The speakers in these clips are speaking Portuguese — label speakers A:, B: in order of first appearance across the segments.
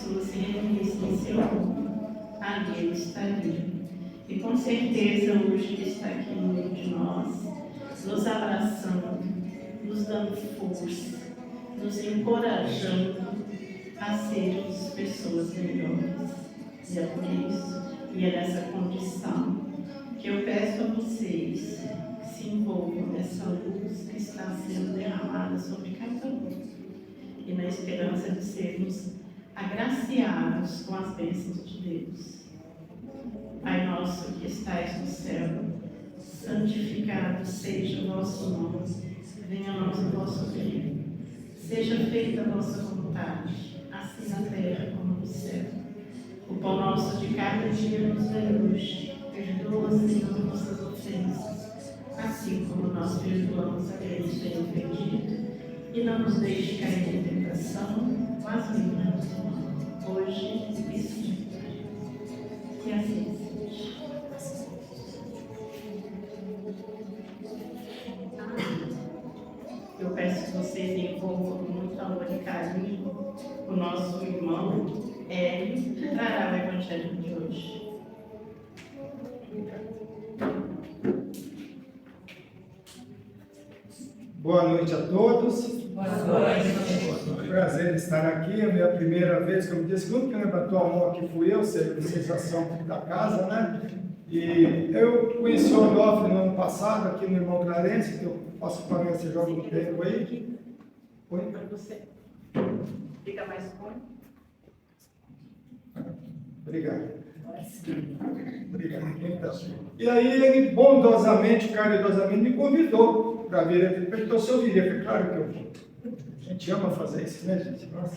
A: pessoas se reunissem em seu nome, ali Ele estaria. E com certeza hoje Ele está aqui no meio de nós, nos abraçando, nos dando força, nos encorajando a sermos pessoas melhores. E é por isso, e é nessa condição, que eu peço a vocês que se envolvam nessa luz que está sendo derramada sobre cada um. E na esperança de sermos agraciados com as bênçãos de Deus. Pai nosso que estais no céu, santificado seja o vosso nome, venha a nós o vosso reino, seja feita a vossa vontade, assim na terra como no céu. O pão nosso de cada dia nos dai hoje, perdoa, Senhor, nossas ofensas, assim como nós perdoamos a quem nos tem ofendido, e não nos deixe cair em tentação, mas livra-nos do mal, hoje e sempre. Que assim seja. Eu peço que vocês envolvam com muito amor e carinho o nosso irmão Hélio, que trará o Evangelho de hoje.
B: Boa noite a todos.
C: Boa noite.
B: Prazer em estar aqui. É a minha primeira vez, como disse, o único que levantou a mão aqui fui eu, vocês já são da casa, né? E eu conheci o Onofre no ano passado, aqui no Irmão Clarence, que eu posso pagar esse jogo no tempo aí. Oi?
A: Para você. Fica mais cômodo.
B: Obrigado. Obrigado. Então, e aí ele bondosamente, caridosamente me convidou para vir aqui. Perguntou se eu viria. Eu falei, claro que eu vou. A gente ama fazer isso, né, gente? Nós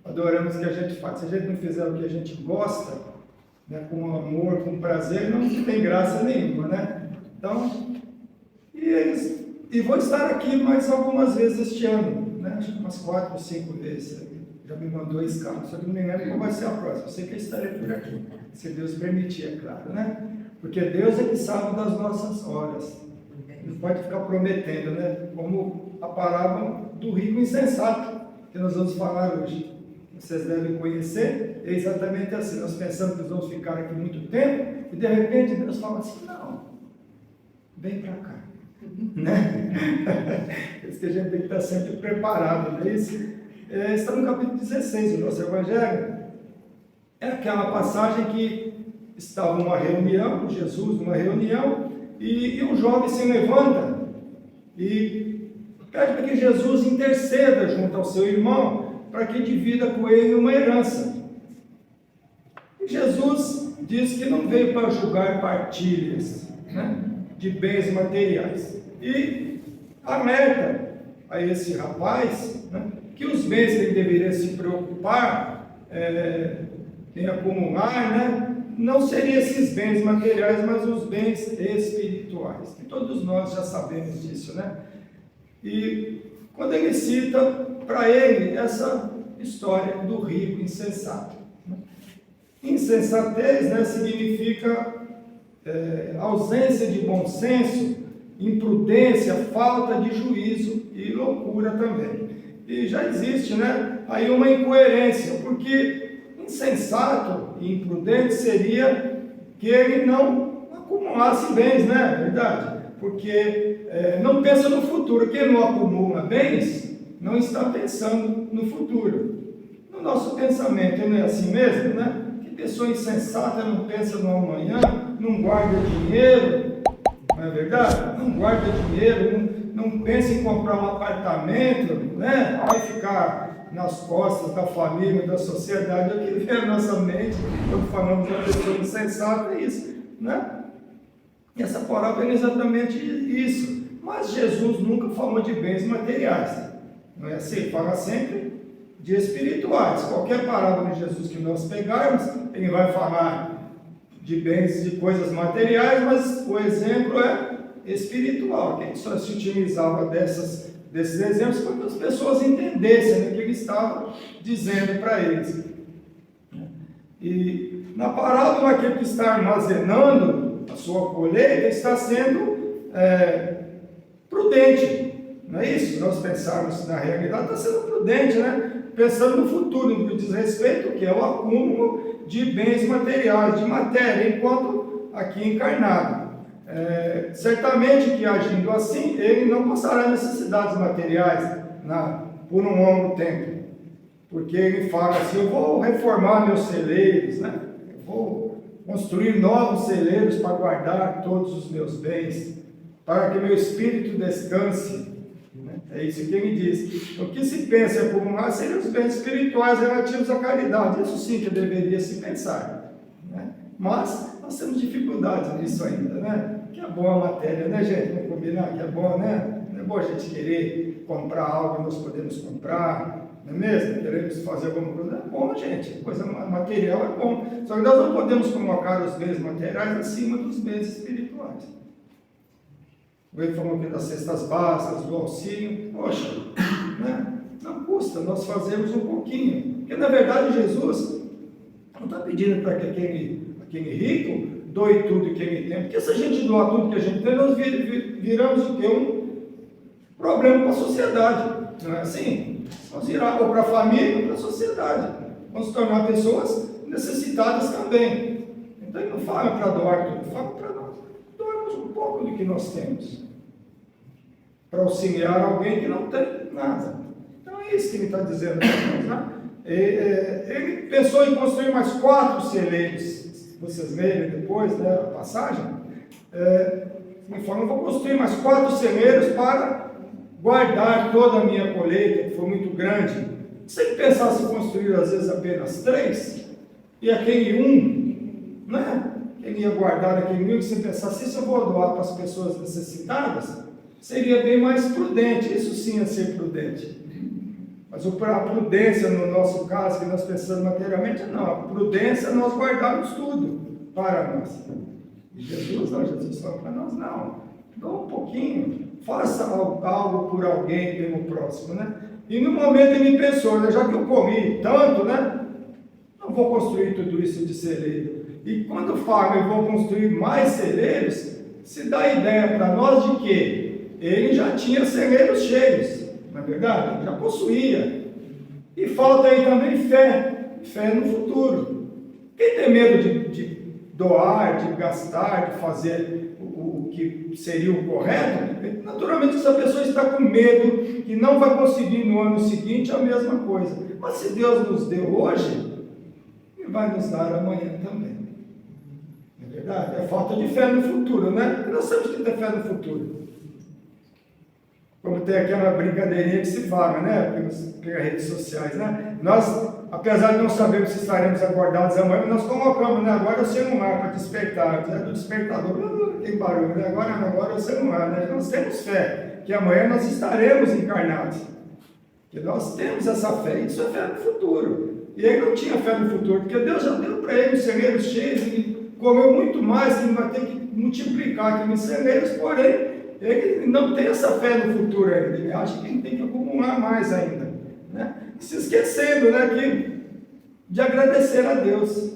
B: adoramos o que a gente faz. Se a gente não fizer o que a gente gosta, né, com amor, com prazer, não tem graça nenhuma, né? Então, e vou estar aqui mais algumas vezes este ano, né? Acho que umas 4 ou 5 vezes. Já me mandou escala, só que não me lembro qual vai ser a próxima. Eu sei que eu estarei por aqui, se Deus permitir, é claro, né? Porque Deus é que sabe das nossas horas. Não pode ficar prometendo, né? Como a parábola do rico insensato, que nós vamos falar hoje. Vocês devem conhecer, é exatamente assim. Nós pensamos que nós vamos ficar aqui muito tempo, e de repente Deus fala assim, não, vem para cá. Né? Por isso que a gente tem que estar sempre preparado, não é isso? Está no capítulo 16 do nosso Evangelho. É aquela passagem que estava numa reunião, Jesus numa reunião, e um jovem se levanta e pede para que Jesus interceda junto ao seu irmão para que divida com ele uma herança. E Jesus diz que não veio para julgar partilhas, né, de bens materiais. E alerta a esse rapaz, né, que os bens que ele deveria se preocupar em acumular, né, não seriam esses bens materiais, mas os bens espirituais. E todos nós já sabemos disso, né? E quando ele cita para ele essa história do rico insensato. Insensatez, né, significa ausência de bom senso, imprudência, falta de juízo e loucura também. E já existe, né, aí uma incoerência, porque insensato e imprudente seria que ele não acumulasse bens, né? Verdade? Porque não pensa no futuro. Quem não acumula bens não está pensando no futuro. No nosso pensamento não é assim mesmo, né? Que pessoa insensata não pensa no amanhã, não guarda dinheiro, não é verdade? Não guarda dinheiro, não pensa em comprar um apartamento, né? Vai ficar nas costas da família, da sociedade. O que vem à nossa mente quando falamos de uma pessoa insensata é isso, né? E essa parábola é exatamente isso. Mas Jesus nunca falou de bens materiais, não é assim? Fala sempre de espirituais. Qualquer parábola de Jesus que nós pegarmos, ele vai falar de bens, de coisas materiais, mas o exemplo é espiritual. Quem só se utilizava desses exemplos para que as pessoas entendessem o que ele estava dizendo para eles. E na parábola, aquele que está armazenando a sua colheita está sendo prudente, Não é isso? Nós pensarmos na realidade, está sendo prudente, né? Pensando no futuro, no que diz respeito, que é o acúmulo de bens materiais, de matéria, enquanto aqui encarnado. Certamente que agindo assim, ele não passará necessidades materiais por um longo tempo. Porque ele fala assim, eu vou reformar meus celeiros, né? Eu vou construir novos celeiros para guardar todos os meus bens, para que meu espírito descanse. É isso que ele diz. O que se pensa em acumular seriam os bens espirituais relativos à caridade. Isso sim que deveria se pensar, né? Mas nós temos dificuldades nisso ainda, né? Que é boa a matéria, né, gente? Vamos combinar que é bom, né? Não é bom a gente querer comprar algo que nós podemos comprar, não é mesmo? Queremos fazer alguma coisa. É bom, gente. Coisa material é bom. Só que nós não podemos colocar os bens materiais acima dos bens espirituais. Ele falou aqui das cestas básicas, do auxílio. Poxa, né? Não custa nós fazermos um pouquinho. Porque, na verdade, Jesus não está pedindo para que aquele rico doe tudo que ele tem. Porque se a gente doar tudo que a gente tem, nós viramos o quê? Um problema para a sociedade. Não é assim? Vamos virar ou para a família ou para a sociedade. Vamos se tornar pessoas necessitadas também. Então, ele não fala para doar tudo, fala para nós doarmos um pouco do que nós temos, para auxiliar alguém que não tem nada. Então é isso que ele está dizendo para nós, né? Ele pensou em construir mais 4 celeiros, se vocês lerem depois, né, a passagem, ele falou, vou construir mais 4 celeiros para guardar toda a minha colheita, que foi muito grande. Se ele pensasse em construir às vezes apenas 3, e aquele 1, né? Ele ia guardar aquele 1, que se pensasse, se eu vou doar para as pessoas necessitadas, seria bem mais prudente. Isso sim é ser prudente. Mas a prudência, no nosso caso, que nós pensamos materialmente, não. A prudência é nós guardarmos tudo para nós. E Jesus falou para nós, não. Dá um pouquinho, faça algo por alguém, pelo próximo, né? E no momento ele pensou, né, já que eu comi tanto, né? Não vou construir tudo isso de celeiro. E quando fala, eu vou construir mais celeiros, se dá a ideia para nós de que ele já tinha celeiros cheios, não é verdade? Ele já possuía. E falta aí também fé no futuro. Quem tem medo de doar, de gastar, de fazer o que seria o correto, naturalmente essa pessoa está com medo que não vai conseguir no ano seguinte a mesma coisa. Mas se Deus nos deu hoje, Ele vai nos dar amanhã também. Não é verdade? É falta de fé no futuro, né? E nós temos que ter fé no futuro. Como tem aquela brincadeirinha que se fala, né? Pelas redes sociais, né? Nós, apesar de não sabermos se estaremos acordados amanhã, nós colocamos, né? Agora é o celular para despertar, né? Do despertador, tem barulho, né? Agora é o celular, né? Nós temos fé que amanhã nós estaremos encarnados. Que nós temos essa fé, isso é fé no futuro. E ele não tinha fé no futuro, porque Deus já deu para ele os celeiros cheios, ele comeu muito mais, que ele vai ter que multiplicar aqueles celeiros, porém, ele não tem essa fé no futuro ainda, ele acha que ele tem que acumular mais ainda, né? Se esquecendo, né, de agradecer a Deus,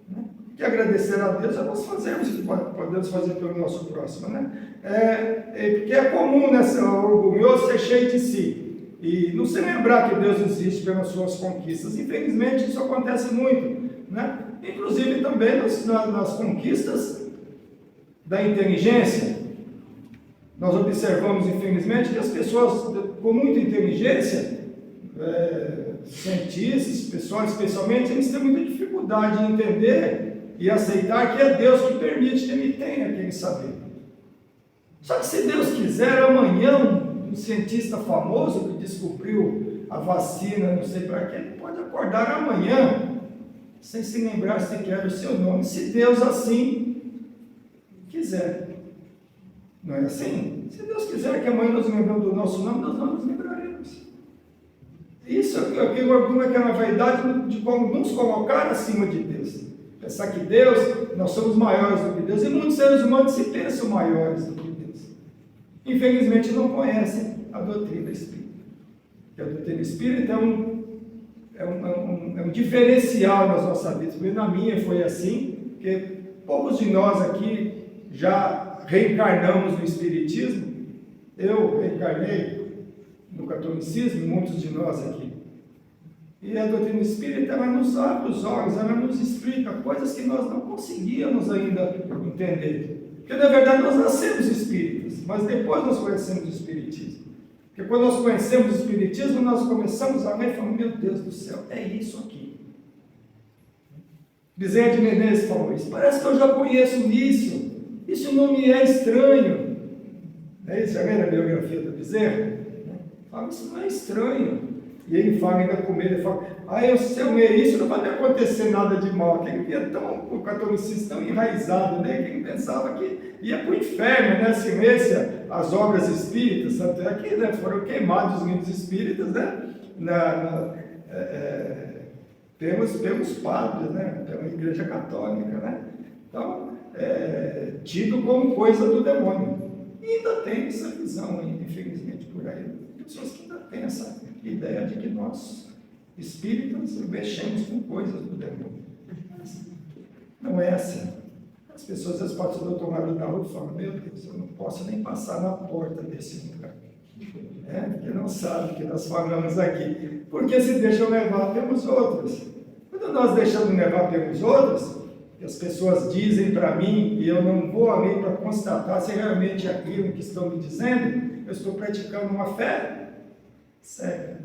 B: né? Que agradecer a Deus é nós fazermos o que podemos fazer pelo nosso próximo, né? Porque é comum, né, ser orgulhoso, ser cheio de si, e não se lembrar que Deus existe pelas suas conquistas. Infelizmente isso acontece muito, né? Inclusive também nas conquistas da inteligência. Nós observamos, infelizmente, que as pessoas com muita inteligência, cientistas, pessoas especialmente, eles têm muita dificuldade em entender e aceitar que é Deus que permite que ele tenha aquele saber. Só que se Deus quiser, amanhã, um cientista famoso que descobriu a vacina, não sei para quê, ele pode acordar amanhã, sem se lembrar sequer do seu nome, se Deus assim quiser. Não é assim? Se Deus quiser que amanhã nos lembremos do nosso nome, nós não nos lembraremos. Isso é aquele orgulho, aquela vaidade de como nos colocar acima de Deus. Pensar que Deus, nós somos maiores do que Deus, e muitos seres humanos se pensam maiores do que Deus. Infelizmente não conhecem a doutrina espírita. Porque a doutrina espírita é um diferencial nas nossas vidas. Porque na minha foi assim, porque poucos de nós aqui já reencarnamos no Espiritismo. Eu reencarnei no catolicismo, muitos de nós aqui. E a doutrina espírita, ela nos abre os olhos, ela nos explica coisas que nós não conseguíamos ainda entender. Porque, na verdade, nós nascemos espíritas, mas depois nós conhecemos o espiritismo. Porque quando nós conhecemos o espiritismo, nós começamos a ler e falamos, meu Deus do céu, é isso aqui. Bezerra de Menezes falou isso, parece que eu já conheço isso não me é estranho. Já viram a biografia do Bezerra? Fala, isso não é estranho. E ele fala ainda com medo, ele fala, se eu ler isso não vai me acontecer nada de mal. Que ele via o catolicismo tão enraizado, né? Que ele pensava que ia para o inferno, né? Se lesse as obras espíritas, tanto é que, né, foram queimados os livros espíritas, né? Pelos padres, né? Pela Igreja Católica, né? Então, tido como coisa do demônio. E ainda tem essa visão, infelizmente, por aí. Pessoas que ainda têm essa ideia de que nós, espíritas, mexemos com coisas do demônio. Mas não é assim. As pessoas, às vezes, passam do outro lado da rua e falam, meu Deus, eu não posso nem passar na porta desse lugar. Porque não sabem o que nós falamos aqui. Porque se deixam levar pelos outros. Quando nós deixamos levar pelos outros, e as pessoas dizem para mim, e eu não vou ali para constatar se realmente é aquilo que estão me dizendo, eu estou praticando uma fé cega.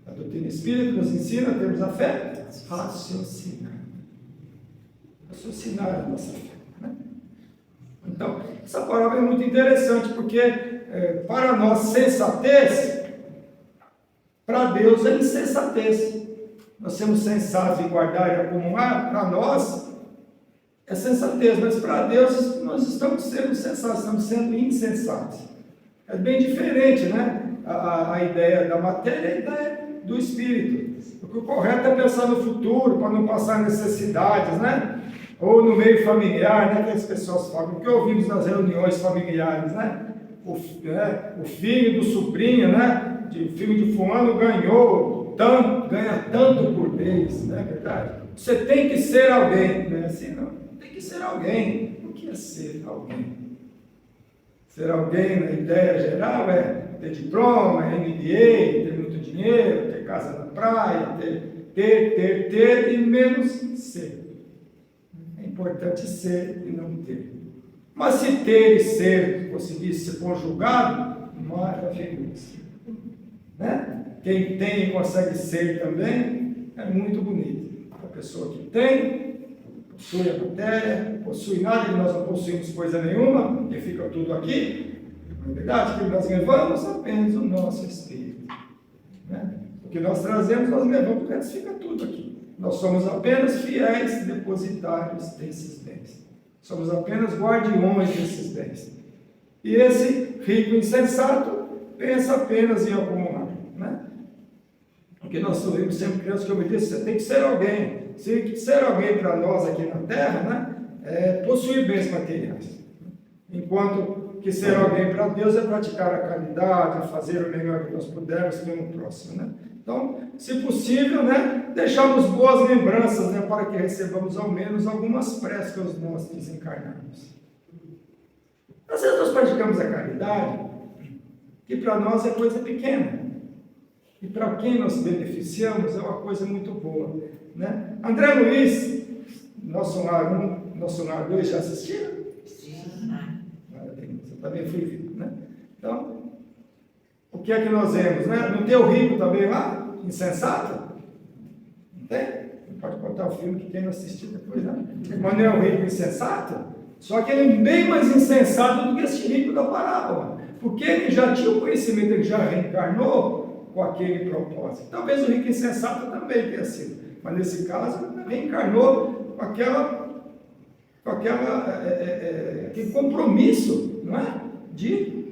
B: A doutrina espírita nos ensina a termos a fé raciocinar. Raciocinar a nossa fé. Né? Então, essa palavra é muito interessante, porque para nós, sensatez, para Deus é insensatez. Nós somos sensatos em guardar e acumular, para nós é sensatez, mas para Deus nós estamos sendo sensatos, estamos sendo insensatos. É bem diferente, né? A ideia da matéria e a ideia do espírito. Porque o correto é pensar no futuro, para não passar necessidades, né? Ou no meio familiar, né? Que as pessoas falam, o que ouvimos nas reuniões familiares, né? O filho do sobrinho, né? O filho de fulano ganha tanto por mês, não é verdade? Você tem que ser alguém, não é assim não? Tem que ser alguém. O que é ser alguém? Ser alguém, na ideia geral, é ter diploma, MBA, ter muito dinheiro, ter casa na praia, ter e menos ser. É importante ser e não ter. Mas se ter e ser, você disse, conjugado, maravilhoso. Né? Quem tem e consegue ser também, é muito bonito. A pessoa que tem, possui a matéria, possui nada, e nós não possuímos coisa nenhuma, e fica tudo aqui. Não é verdade? Que nós levamos apenas o nosso espírito. Né? O que nós trazemos, nós levamos, o resto fica tudo aqui. Nós somos apenas fiéis depositários desses bens. Somos apenas guardiões desses bens. E esse rico insensato pensa apenas em acumular. Né? Porque nós ouvimos sempre crianças que eu me disse, você tem que ser alguém. Ser alguém para nós aqui na Terra, né, é possuir bens materiais. Enquanto que ser alguém para Deus é praticar a caridade, fazer o melhor que nós pudermos pelo próximo. Né? Então, se possível, né, deixarmos boas lembranças, né, para que recebamos ao menos algumas preces aos nossos desencarnados. Às vezes nós praticamos a caridade, que para nós é coisa pequena. E para quem nós beneficiamos é uma coisa muito boa. Né? André Luiz, nosso lar 1, nosso lar 2, já assistiram? Sim. Você também foi vivo, né? Então, o que é que nós vemos? Né? Não tem o rico também lá? Insensato? Não tem? Pode contar o filme que quem não assistiu depois, né? Mas não é o rico insensato? Só que ele é bem mais insensato do que esse rico da parábola. Porque ele já tinha o conhecimento, ele já reencarnou com aquele propósito. Talvez o rico insensato também tenha sido. Mas nesse caso, reencarnou com aquele compromisso, não é? De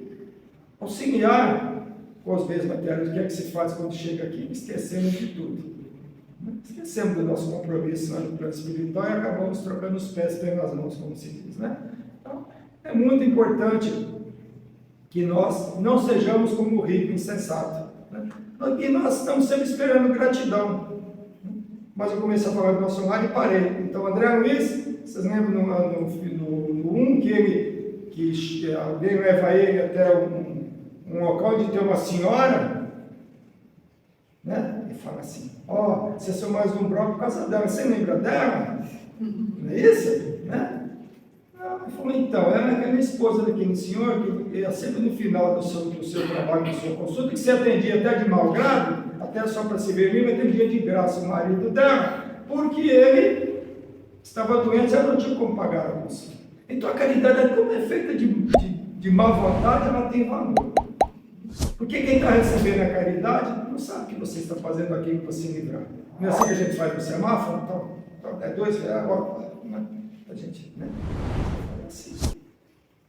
B: auxiliar com os bens materiais. O que é que se faz quando chega aqui? Esquecemos de tudo. Esquecemos do nosso compromisso no plano espiritual e acabamos trocando os pés pelas mãos, como se diz, né? Então, é muito importante que nós não sejamos como o rico insensato. Né? E nós estamos sempre esperando gratidão. Mas eu comecei a falar do nosso lar e parei. Então, André Luiz, vocês lembram no 1 que alguém leva ele até um local onde tem uma senhora, né? E fala assim, ó, você sou mais um brother por causa dela, você lembra dela? Não é isso? Né? Ele falou, então, ela é minha esposa daquele senhor, que é sempre no final do seu trabalho, da sua consulta, que você atendia até de mau grado, até só para se ver vivo, atendia de graça o marido dela, porque ele estava doente, ela não tinha como pagar a consulta. Então a caridade, como é feita de má vontade, ela tem valor. Porque quem está recebendo a caridade não sabe que você está fazendo aquilo para se livrar. Não é assim que a gente faz no semáforo? Então é R$2, agora, a gente, né? Assim,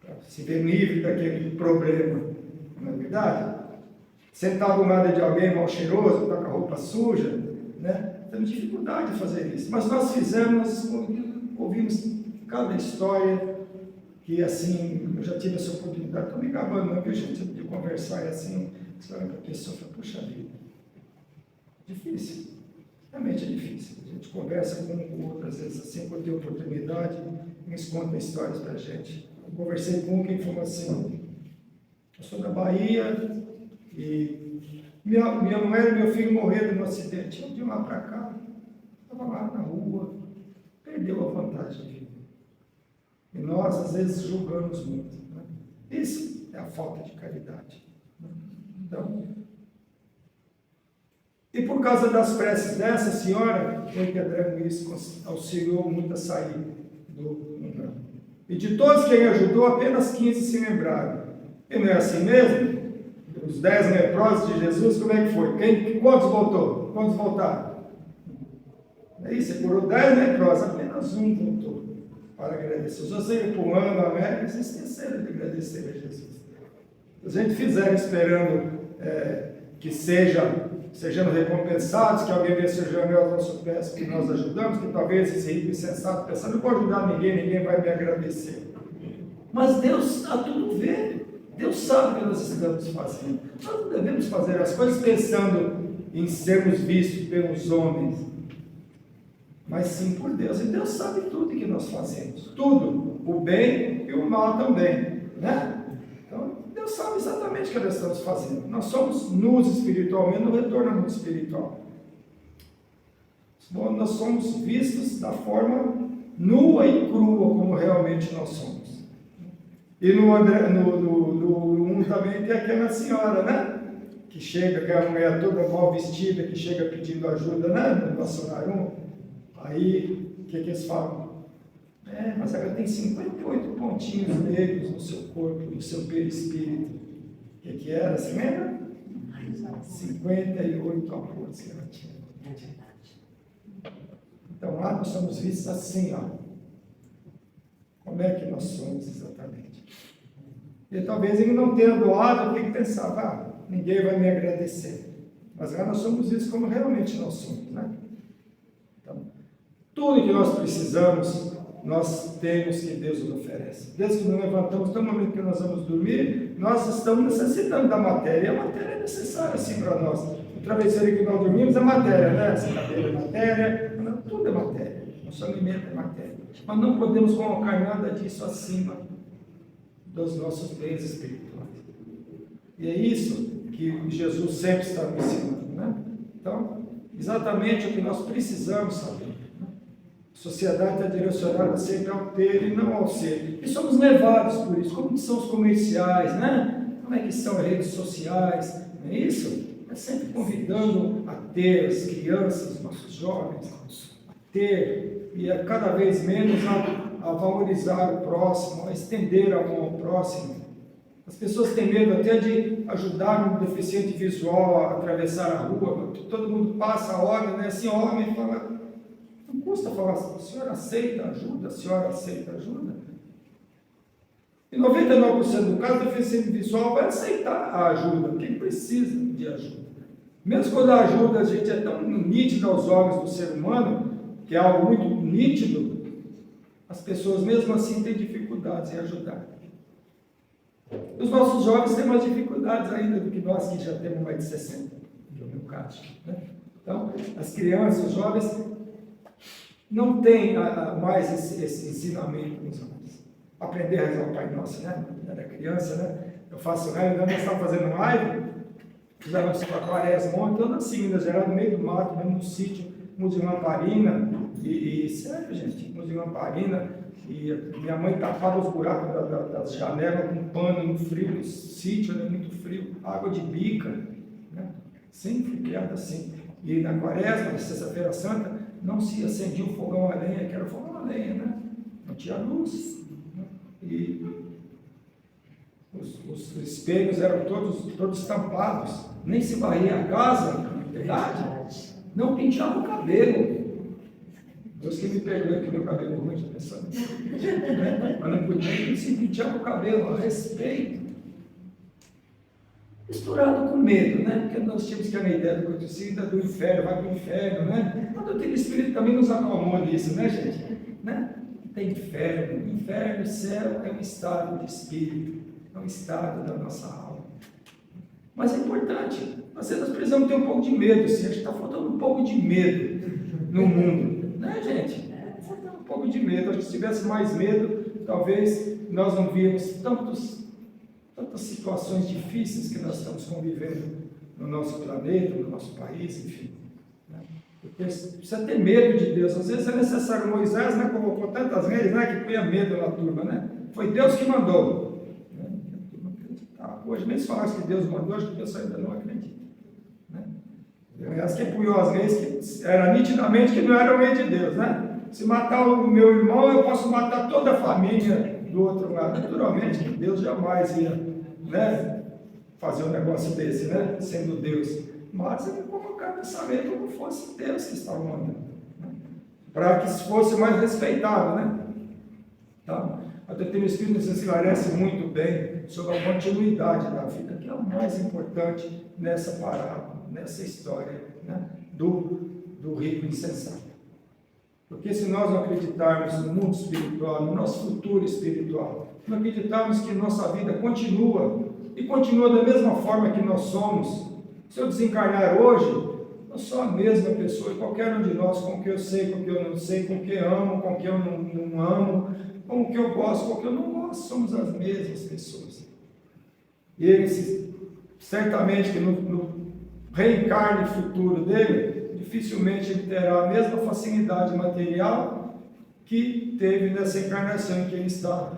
B: para se ver livre daquele problema, não é verdade? Sentar do lado de alguém mal cheiroso, está com a roupa suja, né? Temos dificuldade de fazer isso. Mas nós fizemos, ouvimos cada história que, assim, eu já tive essa oportunidade, estou me gabando, não, viu, gente, de conversar e assim, você olha para a pessoa e fala, puxa vida, difícil, realmente é difícil. A gente conversa com um com o outro, às vezes, assim, quando tem oportunidade, eles contam histórias para a gente. Eu conversei com um que falou assim, eu sou da Bahia, e minha mulher e meu filho morreram no acidente. Eu de lá para cá, estava lá na rua, perdeu a vontade de viver. E nós, às vezes, julgamos muito. Né? Isso é a falta de caridade. Então, e por causa das preces dessa senhora, o Pedro Luiz auxiliou muito a sair do umbral. E de todos que ele ajudou, apenas 15 se lembraram. E não é assim mesmo? Os 10 leprosos de Jesus, como é que foi? Quantos voltou? Quantos voltaram? É isso, você curou 10 leprosos, apenas um voltou para agradecer. Os outros iam pulando a merda, eles esqueceram de agradecer a Jesus. Se a gente fizer esperando que sejamos recompensados, que alguém venha ser generoso nosso peço, que nós ajudamos, que talvez esse rico insensato pensando, não vou ajudar ninguém vai me agradecer. Mas Deus está tudo vendo. Deus sabe o que nós estamos fazendo. Nós não devemos fazer as coisas pensando em sermos vistos pelos homens, mas sim por Deus. E Deus sabe tudo que nós fazemos. Tudo. O bem e o mal também. Né? Então, Deus sabe exatamente o que nós estamos fazendo. Nós somos nus espiritualmente no retorno ao mundo espiritual. Bom, nós somos vistos da forma nua e crua como realmente nós somos. E no 1 também tem aquela senhora, né? Que chega, aquela mulher toda mal vestida, que chega pedindo ajuda, né? No Vassonar 1. Aí, o que eles falam? Mas ela tem 58 pontinhos negros no seu corpo, no seu perispírito. O que era? Você lembra? 58 amores que ela tinha. Então lá nós somos vistos assim, ó. Como é que nós somos exatamente? E talvez ele não tenha doado, porque ele pensava, ninguém vai me agradecer. Mas lá nós somos vistos como realmente nós somos, né? Então, tudo que nós precisamos, nós temos que Deus nos oferece. Desde que nos levantamos, até o momento que nós vamos dormir, nós estamos necessitando da matéria. E a matéria é necessária, assim, para nós. O travesseiro que nós dormimos é matéria, né? Essa cadeira é matéria, tudo é matéria. Nosso alimento é matéria. Mas não podemos colocar nada disso acima dos nossos bens espirituais. E é isso que Jesus sempre está nos ensinando, né? Então, exatamente o que nós precisamos saber. Né? A sociedade está direcionada sempre ao ter e não ao ser. E somos levados por isso. Como são os comerciais, né? Como é que são as redes sociais? Não é isso? É sempre convidando a ter as crianças, os nossos jovens, a ter, e a cada vez menos a valorizar o próximo, a estender a mão ao próximo. As pessoas têm medo até de ajudar um deficiente visual a atravessar a rua. Todo mundo passa, olha, né? Assim, olha e fala, não custa falar assim, a senhora aceita ajuda? A senhora aceita ajuda? E 99% do caso, o deficiente visual vai aceitar a ajuda, porque ele precisa de ajuda. Mesmo quando a ajuda, a gente é tão nítida aos olhos do ser humano, que é algo muito nítido, as pessoas mesmo assim têm dificuldades em ajudar. Os nossos jovens têm mais dificuldades ainda do que nós que já temos mais de 60, que é o meu caso. Né? Então, as crianças, os jovens, não têm mais esse ensinamento nos anos. Aprender a rezar o Pai Nosso, né? Quando era criança, né? Eu faço live, nós estávamos fazendo live, fizemos com a Quaresma ontem, eu nasci em Minas Gerais, no meio do mato, mesmo no sítio, música lamparina, sério, gente, música lamparina, e minha mãe tapava os buracos das janelas com pano no frio, no sítio, né, muito frio, água de bica, né? Sempre criada assim. E na Quaresma, na Sexta-feira Santa, não se acendia o fogão a lenha, que era o fogão a lenha, né? Não tinha luz, né? E os espelhos eram todos tampados, nem se varria a casa, verdade? Não penteava o cabelo. Deus que me perdoe que meu cabelo é ruim, já pensando. Mas não podia se pentear o cabelo, a respeito. Misturado com medo, né? Porque nós tínhamos que a ideia do acontecido do inferno, vai para o inferno, né? A doutrina espírita também nos acalmou nisso, né, gente? Né? Tem inferno, céu é um estado de espírito, é um estado da nossa alma. Mas é importante, às vezes nós precisamos ter um pouco de medo, sim, acho que está faltando um pouco de medo no mundo, né, gente? Está faltando um pouco de medo, acho que se tivesse mais medo, talvez nós não víamos tantas situações difíceis que nós estamos convivendo no nosso planeta, no nosso país, enfim. Né? Porque precisa ter medo de Deus. Às vezes é necessário. Moisés, né, colocou tantas reis, né, que punha medo na turma, né? Foi Deus que mandou. Né? A turma acreditava. Hoje nem se falasse que Deus mandou, acho que Deus ainda não acredita. Né? Aliás, quem punhou as reis, que era nitidamente que não era o rei de Deus, né? Se matar o meu irmão, eu posso matar toda a família do outro lado. Naturalmente, que Deus jamais ia, né, fazer um negócio desse, né, sendo Deus. Mas ele colocava essa lei como fosse Deus que estava mandando, né, para que fosse mais respeitado, né? Tá? A doutrina espírita nos esclarece muito bem sobre a continuidade da vida, que é o mais importante nessa parábola, nessa história, né, do rico insensato. Porque se nós não acreditarmos no mundo espiritual, no nosso futuro espiritual, não acreditarmos que nossa vida continua, e continua da mesma forma que nós somos, se eu desencarnar hoje, eu sou a mesma pessoa, e qualquer um de nós, com o que eu sei, com o que eu não sei, com o que amo, com o que eu não amo, com o que eu gosto, com o que eu não gosto, somos as mesmas pessoas. E ele, certamente, que no reencarne futuro dele, dificilmente ele terá a mesma facilidade material que teve nessa encarnação em que ele está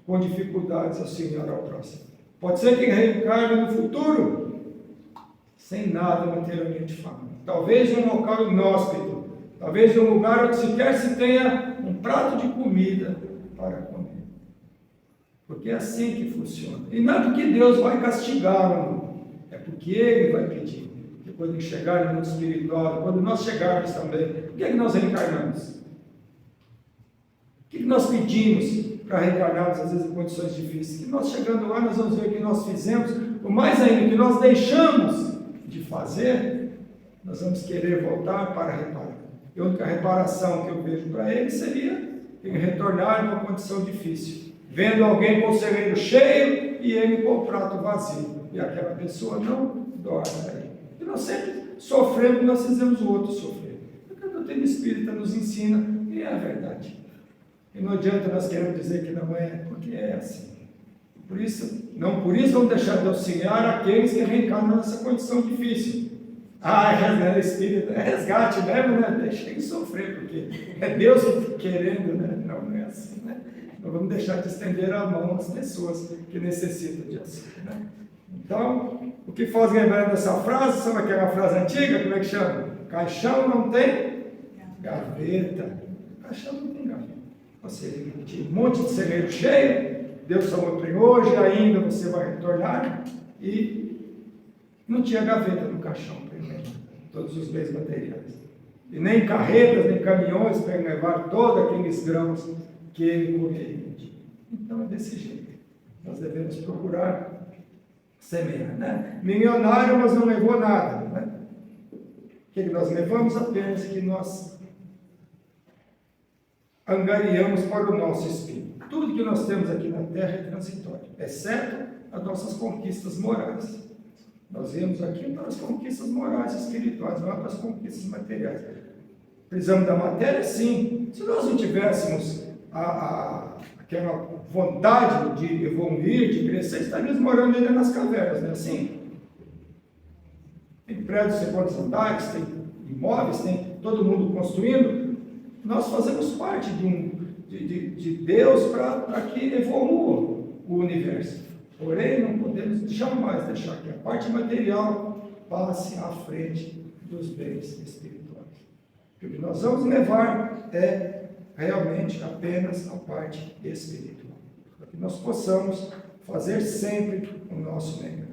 B: com dificuldades a auxiliar ao próximo. Pode ser que reencarne no futuro sem nada materialmente falando. Talvez num local inóspito, talvez num lugar onde sequer se tenha um prato de comida para comer. Porque é assim que funciona. E não é porque Deus vai castigá-lo, é porque Ele vai pedir. Quando chegar no mundo espiritual, quando nós chegarmos também, por que nós reencarnamos? O que nós pedimos para reencarnarmos, às vezes, em condições difíceis? Que nós chegando lá, nós vamos ver o que nós fizemos, ou mais ainda, o que nós deixamos de fazer, nós vamos querer voltar para reparar. E a única reparação que eu vejo para ele seria ele retornar numa condição difícil, vendo alguém com o celeiro cheio e ele com o prato vazio, e aquela pessoa não dorme aí. E nós sempre sofremos, nós fizemos o outro sofrer. Porque a doutrina espírita nos ensina, e é a verdade. E não adianta nós queremos dizer que não é, porque é assim. Por isso vamos deixar de auxiliar aqueles que reencarnam nessa condição difícil. É espírita, é resgate mesmo, né? Deixa ele sofrer, porque é Deus querendo, né? Não é assim, né? Não vamos deixar de estender a mão às pessoas que necessitam de auxílio, né? Então, o que faz lembrar dessa frase, sabe aquela frase antiga, como é que chama? Caixão não tem gaveta. Caixão não tem gaveta. Você tinha um monte de celeiro cheio, Deus salvou para hoje, ainda você vai retornar, e não tinha gaveta no caixão para ele levar todos os bens materiais. E nem carretas, nem caminhões para ele levar todos aqueles grãos que ele colheria. Então é desse jeito. Nós devemos procurar semear, né? Milionário, mas não levou nada, né? O que nós levamos? Apenas que nós angariamos para o nosso espírito. Tudo que nós temos aqui na Terra é transitório, exceto as nossas conquistas morais. Nós viemos aqui para as conquistas morais e espirituais, não é para as conquistas materiais. Precisamos da matéria? Sim. Se nós não tivéssemos aquela vontade de evoluir, de crescer, estaríamos morando ainda nas cavernas, não é assim? Tem prédios, tem quantos andares, tem imóveis, tem todo mundo construindo. Nós fazemos parte de Deus para que evolua o universo. Porém, não podemos jamais deixar que a parte material passe à frente dos bens espirituais. O que nós vamos levar é realmente apenas a parte espiritual. Para que nós possamos fazer sempre o nosso melhor.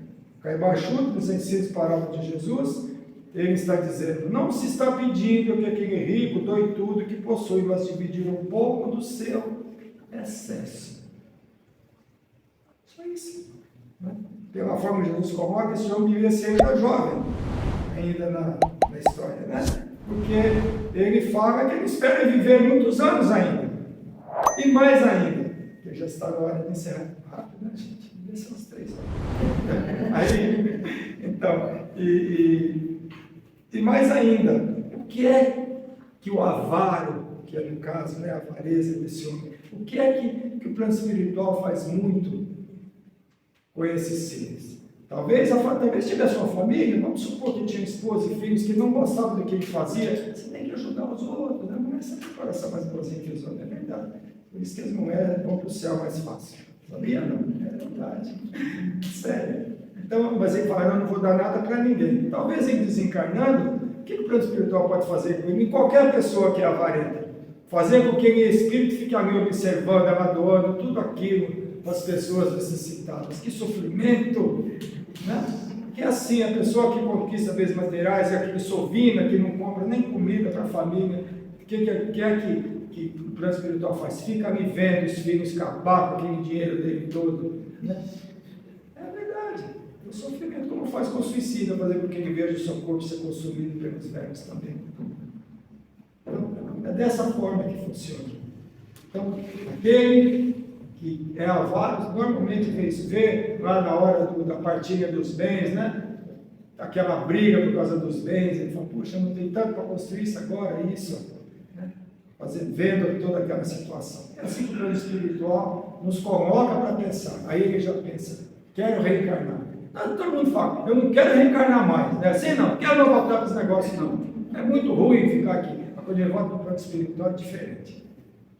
B: Caibachuto, nos ensinos parábola de Jesus, ele está dizendo, não se está pedindo que aquele rico doe tudo que possui, mas dividir um pouco do seu excesso. Só isso. Né? Pela forma que Jesus coloca, esse homem devia ser ainda jovem, ainda na história, né? Porque ele fala que ele espera viver muitos anos ainda. E mais ainda, que já está na hora de encerrar. Rápido, né, gente? São os 3. Aí, então, e mais ainda, o que é que o avaro, que é no caso, né, a avareza desse homem, o que é que o plano espiritual faz muito com esses seres? Talvez tivesse uma família, vamos supor que tinha esposa e filhos que não gostavam do que ele fazia, você tem que ajudar os outros, né? Não é sempre o coração mais bonzinho que os outros, é verdade. Por isso que eles não vão para o céu mais fácil. Sabia? Não? É verdade. Sério. Então, mas ele fala, eu não vou dar nada para ninguém. Talvez ele desencarnando, o que o plano espiritual pode fazer com ele? Em qualquer pessoa que é avarenta. Fazer com que ele, espírito, fique ali observando, ela doando tudo aquilo para as pessoas necessitadas. Que sofrimento! Né? Que assim, a pessoa que conquista bens materiais é aquele sovina que não compra nem comida para a família. O que o plano espiritual faz? Fica ali vendo os filhos acabar com aquele dinheiro dele todo. Né? É verdade. O sofrimento, como faz com o suicida, fazer com que ele veja o seu corpo ser consumido pelos vermes também. Então, é dessa forma que funciona. Então, aquele que é avaro, normalmente vê lá na hora da partilha dos bens, né? Aquela briga por causa dos bens, ele fala, puxa, não tem tanto para construir isso agora, isso. Vendo toda aquela situação. É assim que o plano espiritual nos coloca para pensar. Aí ele já pensa, quero reencarnar. Todo mundo fala, eu não quero reencarnar mais. Não é assim não, quero não voltar para esse negócio não. É muito ruim ficar aqui. Mas quando ele volta para o plano espiritual é diferente.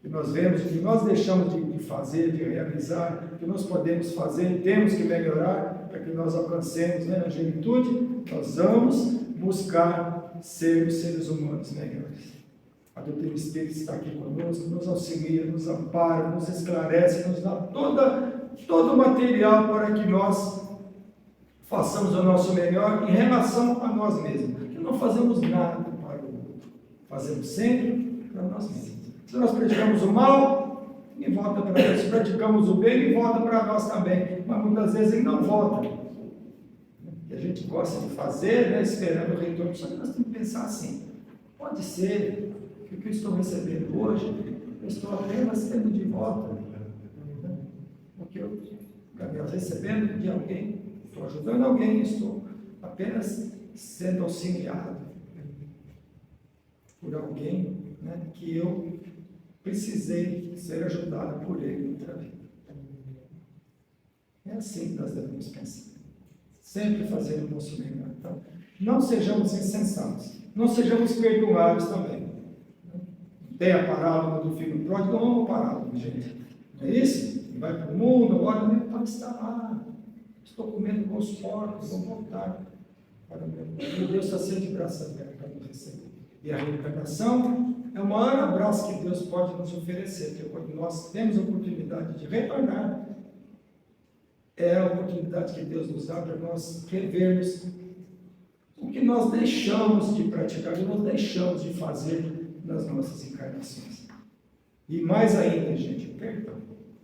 B: Que nós vemos, o que nós deixamos de fazer, de realizar, o que nós podemos fazer e temos que melhorar para que nós alcancemos, né, a genitude, nós vamos buscar ser os seres humanos melhores. A doutrina espírita está aqui conosco, nos auxilia, nos ampara, nos esclarece, nos dá todo o material para que nós façamos o nosso melhor em relação a nós mesmos. Porque não fazemos nada para o outro, fazemos sempre para nós mesmos. Se nós praticamos o mal, ele volta para nós. Se praticamos o bem, ele volta para nós também. Mas muitas vezes ele não volta. E a gente gosta de fazer, né, esperando o retorno. Só que nós temos que pensar assim, pode ser que o que eu estou recebendo hoje, eu estou apenas tendo de volta. Porque eu estou recebendo de alguém, estou ajudando alguém, estou apenas sendo auxiliado por alguém, né, que eu precisei ser ajudado por ele outra vez. É assim que nós devemos pensar. Sempre fazer o nosso melhor. Então, não sejamos insensatos. Não sejamos perdoáveis também. Tem a parábola do filho pródigo, não é uma parábola, gente. É isso? Ele vai para o mundo, agora nem pode estar lá. Estou comendo com os porcos, vou voltar para o meu. Meu Deus está sempre de braços abertos para nos receber. E a reencarnação é o maior abraço que Deus pode nos oferecer, porque quando nós temos a oportunidade de retornar, é a oportunidade que Deus nos dá para nós revermos o que nós deixamos de praticar, o que nós deixamos de fazer nas nossas encarnações. E mais ainda, gente, perdão.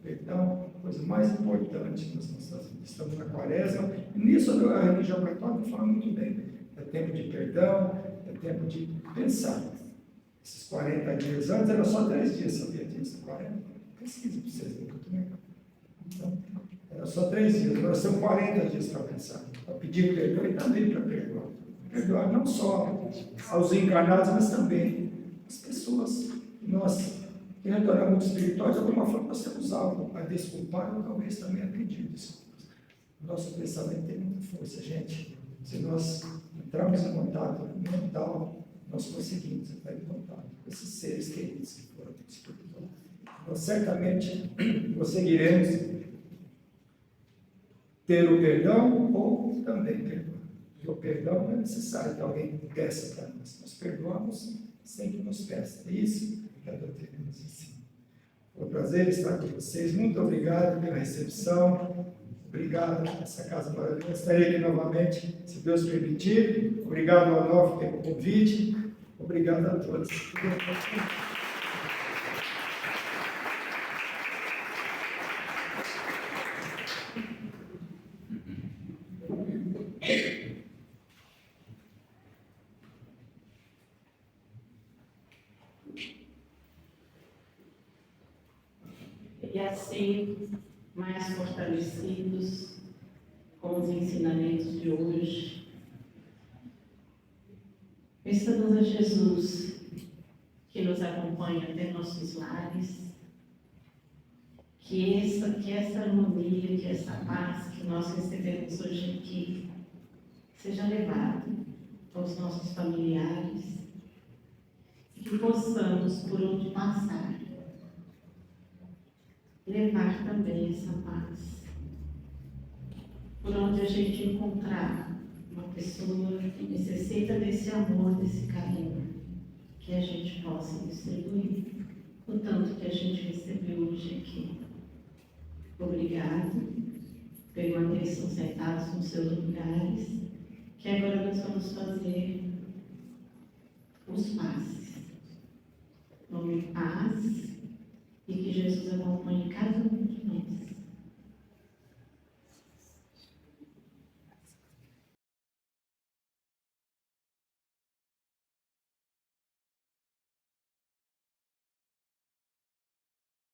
B: Perdão é a coisa mais importante nas nossas vidas. Estamos na quaresma, e nisso a religião católica fala muito bem. É tempo de perdão, é tempo de pensar. Esses 40 dias antes, era só 10 dias, sabia disso? 40? Pesquisa para vocês verem. Então, era só 3 dias, agora são 40 dias para pensar, para pedir perdão e também para perdoar. Perdoar não só aos encarnados, mas também as pessoas que nós que retornar ao mundo espiritual, de alguma forma nós temos algo a desculpar ou talvez também a pedir desculpas. Nosso pensamento tem muita força, gente. Se nós entrarmos em contato mental, nós conseguimos entrar em contato com esses seres queridos que foram espiritual. Nós certamente conseguiremos ter o perdão ou também perdoar. Porque o perdão não é necessário que alguém peça para nós. Nós perdoamos sem que nos peça. É isso que a doutrina nos ensina. Foi um prazer estar com vocês. Muito obrigado pela recepção. Obrigado por essa casa maravilhosa. Estarei aqui novamente, se Deus permitir. Obrigado ao Onofre pelo convite. Obrigado a todos.
A: E assim, mais fortalecidos com os ensinamentos de hoje, pensamos a Jesus, que nos acompanha até nossos lares, que essa harmonia, que essa paz que nós recebemos hoje aqui, seja levada aos nossos familiares, e que possamos, por onde passar, levar também essa paz. Por onde a gente encontrar uma pessoa que necessita desse amor, desse carinho, que a gente possa distribuir o tanto que a gente recebeu hoje aqui. Obrigado. Permaneçam sentados nos seus lugares, que agora nós vamos fazer os passes. Nome paz. E que Jesus acompanhe cada um